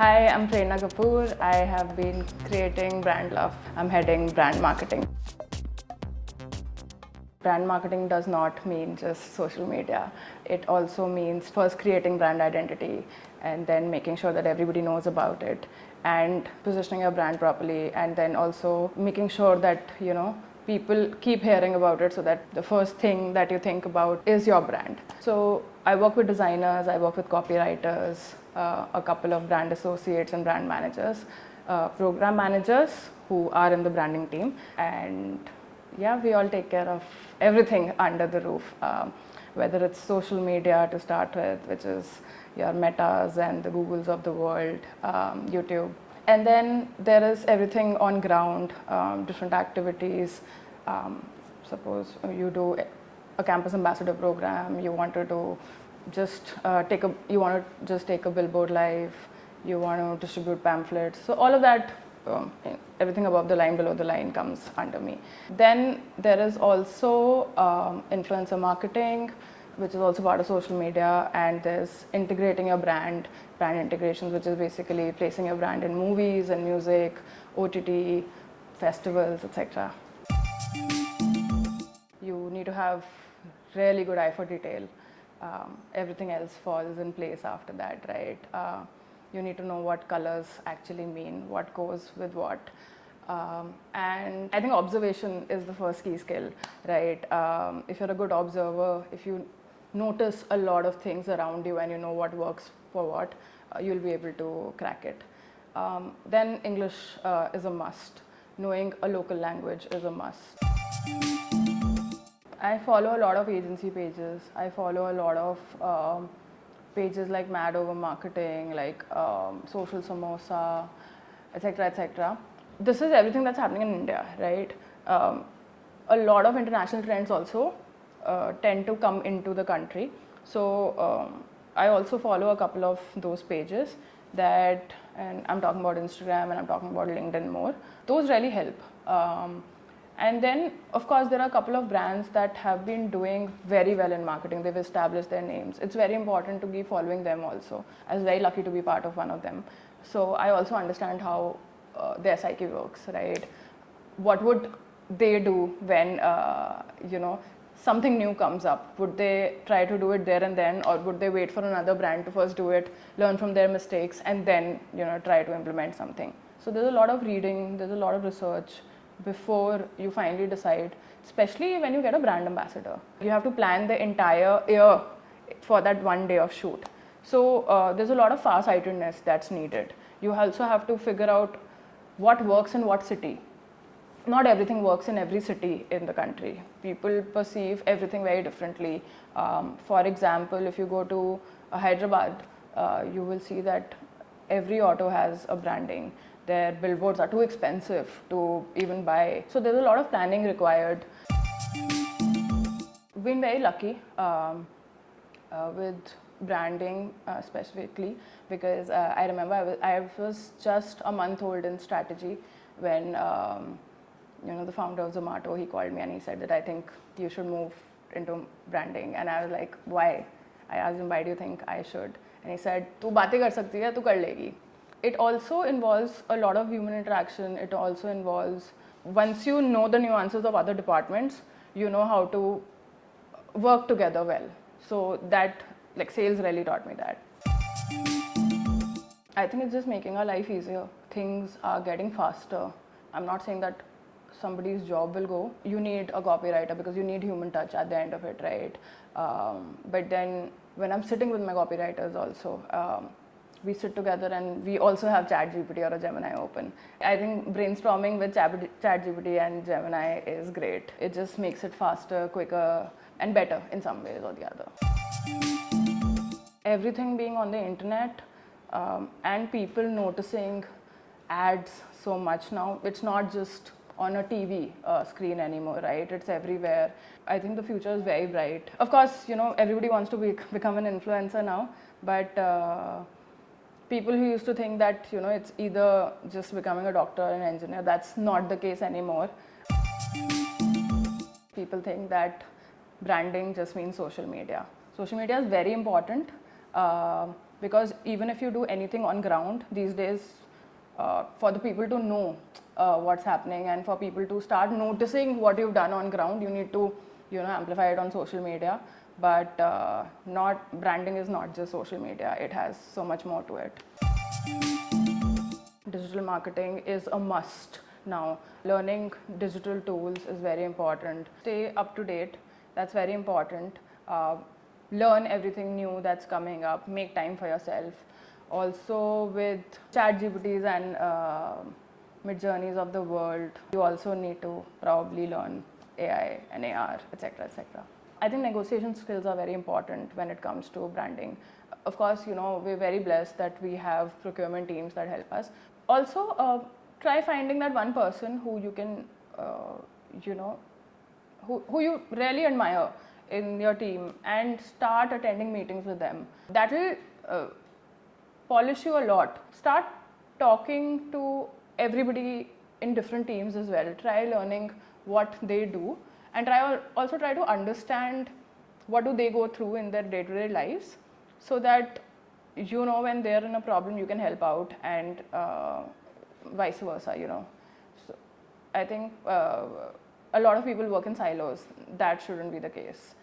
Hi, I'm Prerna Kapoor. I have been creating brand love. I'm heading brand marketing. Brand marketing does not mean just social media. It also means first creating brand identity and then making sure that everybody knows about it and positioning your brand properly, and then also making sure that people keep hearing about it so that the first thing that you think about is your brand. So I work with designers, I work with copywriters, a couple of brand associates and brand managers, program managers who are in the branding team, and yeah, we all take care of everything under the roof, whether it's social media to start with, which is your Metas and the Googles of the world, YouTube. And then there is everything on ground, different activities. Suppose you do a campus ambassador program, you want to do just take a billboard live, you want to distribute pamphlets. So all of that, everything above the line, below the line comes under me. Then there is also influencer marketing, which is also part of social media, and there's integrating your brand integrations, which is basically placing your brand in movies and music, OTT, festivals, etc. You need to have really good eye for detail. Everything else falls in place after that, right? You need to know what colors actually mean, what goes with what. And I think observation is the first key skill, right? If you're a good observer, if you notice a lot of things around you and you know what works for what, you'll be able to crack it. Then English is a must. Knowing a local language is a must. I follow a lot of agency pages. I follow a lot of pages like Mad Over Marketing, like Social Samosa, etc., etc. This is everything that's happening in India, right? A lot of international trends also tend to come into the country. So I also follow a couple of those pages that, and I'm talking about Instagram and I'm talking about LinkedIn more. Those really help. And then, of course, there are a couple of brands that have been doing very well in marketing. They've established their names. It's very important to be following them also. I was very lucky to be part of one of them. So I also understand how their psyche works, right? What would they do when, something new comes up? Would they try to do it there and then, or would they wait for another brand to first do it, learn from their mistakes, and then, try to implement something? So there's a lot of reading, there's a lot of research before you finally decide, especially when you get a brand ambassador. You have to plan the entire year for that one day of shoot. So there's a lot of far-sightedness that's needed. You also have to figure out what works in what city. Not everything works in every city in the country. People perceive everything very differently. For example, if you go to Hyderabad, you will see that every auto has a branding. Their billboards are too expensive to even buy. So there's a lot of planning required. Been very lucky with branding specifically, because I remember I was just a month old in strategy when the founder of Zomato, he called me and he said that I think you should move into branding. And I was like, why? I asked him, why do you think I should? And he said, tu baatein kar sakti hai, tu kar legi. It also involves a lot of human interaction. It also involves, once you know the nuances of other departments, you know how to work together well. So that, like, sales really taught me that. I think it's just making our life easier. Things are getting faster. I'm not saying that somebody's job will go. You need a copywriter because you need human touch at the end of it, right? But then when I'm sitting with my copywriters also, we sit together and we also have ChatGPT or a Gemini open. I think brainstorming with ChatGPT and Gemini is great. It just makes it faster, quicker, and better in some ways or the other. Everything being on the internet and people noticing ads so much now, it's not just on a TV screen anymore, right? It's everywhere. I think the future is very bright. Of course, everybody wants to become an influencer now, but people who used to think that, it's either just becoming a doctor or an engineer, that's not the case anymore. People think that branding just means social media. Social media is very important. because even if you do anything on ground these days, for the people to know what's happening and for people to start noticing what you've done on ground, you need to amplify it on social media. But not branding is not just social media, it has so much more to it. Digital marketing is a must now. Learning digital tools is very important. Stay up to date, that's very important. Learn everything new that's coming up, make time for yourself. Also with chat GPTs and mid-journeys of the world, you also need to probably learn AI and AR, etc., etc. I think negotiation skills are very important when it comes to branding. Of course, we're very blessed that we have procurement teams that help us. Also, try finding that one person who you can, who you really admire in your team and start attending meetings with them. That will polish you a lot. Start talking to everybody in different teams as well. Try learning what they do and also try to understand what do they go through in their day-to-day lives, so that when they're in a problem you can help out, and vice versa. So I think a lot of people work in silos. That shouldn't be the case.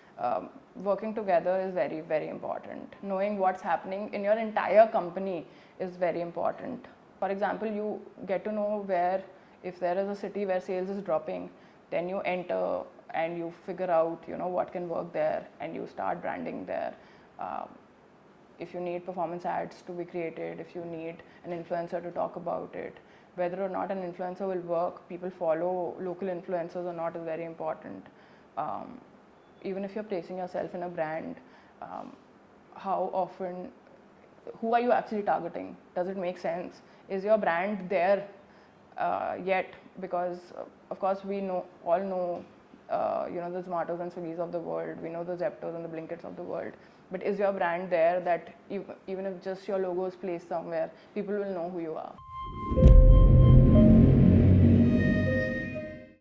Working together is very, very important. Knowing what's happening in your entire company is very important. For example, you get to know where, if there is a city where sales is dropping, then you enter and you figure out what can work there, and you start branding there. If you need performance ads to be created, if you need an influencer to talk about it, whether or not an influencer will work, people follow local influencers or not is very important. Even if you're placing yourself in a brand, how often, who are you actually targeting? Does it make sense? Is your brand there yet? Because of course we all know the Zomatos and Swiggies of the world, we know the Zeptos and the Blinkits of the world, but is your brand there that even if just your logo is placed somewhere, people will know who you are?